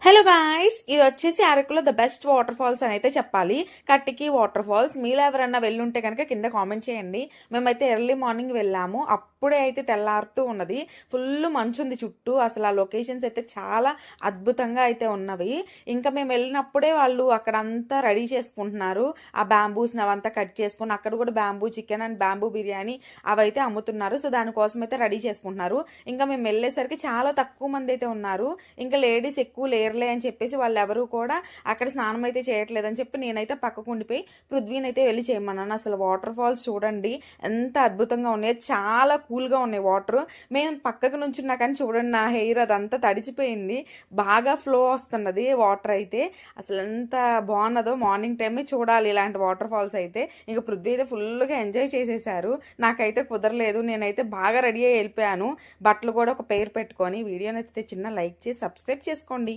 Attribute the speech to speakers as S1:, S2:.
S1: Hello guys, ఇది వచ్చేసి అరకులో ద బెస్ట్ వాటర్ ఫాల్స్ అని అయితే చెప్పాలి. కట్టికి వాటర్ ఫాల్స్. మీలో ఎవరన్నా వెళ్ళుంటే కనుక కింద కామెంట్ చేయండి. మేమైతే ఎర్లీ మార్నింగ్ వెళ్ళాము. అప్పుడే అయితే తెల్లారుతూ ఉన్నది. ఫుల్ మంచు ఉంది చుట్టూ. అసలు ఆ లొకేషన్స్ అయితే చాలా అద్భుతంగా అయితే ఉన్నవి. ఇంకా మేము వెళ్ళినప్పుడే వాళ్ళు అక్కడంతా రెడీ చేసుకుంటున్నారు. ఆ బ్యాంబూస్ని అవంతా కట్ చేసుకుని అక్కడ కూడా bamboo chicken and bamboo biryani అవైతే అమ్ముతున్నారు. సో దానికోసం అయితే రెడీ చేసుకుంటున్నారు. ఇంకా మేము వెళ్ళేసరికి చాలా తక్కువ మంది అయితే ఉన్నారు. ఇంకా లేడీస్ ఎక్కువ లేరులే అని చెప్పేసి వాళ్ళు ఎవరు కూడా అక్కడ స్నానం అయితే చేయట్లేదని చెప్పి నేనైతే పక్కకు ఉండిపోయి పృథ్వీని అయితే వెళ్ళి చేయమన్నాను. అసలు వాటర్ ఫాల్స్ చూడండి ఎంత అద్భుతంగా ఉన్నాయి. చాలా కూల్గా ఉన్నాయి వాటర్. మేము పక్కకు నుంచున్నా కానీ చూడండి నా హెయిర్ అదంతా తడిచిపోయింది. బాగా ఫ్లో వస్తున్నది వాటర్ అయితే. అసలు ఎంత బాగున్నదో. మార్నింగ్ టైమే చూడాలి ఇలాంటి వాటర్ ఫాల్స్ అయితే. ఇంకా పృథ్వీ అయితే ఫుల్గా ఎంజాయ్ చేసేసారు. నాకైతే కుదరలేదు. నేనైతే బాగా రెడీ అయ్యి వెళ్ళిపోయాను. బట్టలు కూడా ఒక పేరు పెట్టుకొని. వీడియో నచ్చితే చిన్న లైక్ చేసి సబ్స్క్రైబ్ చేసుకోండి.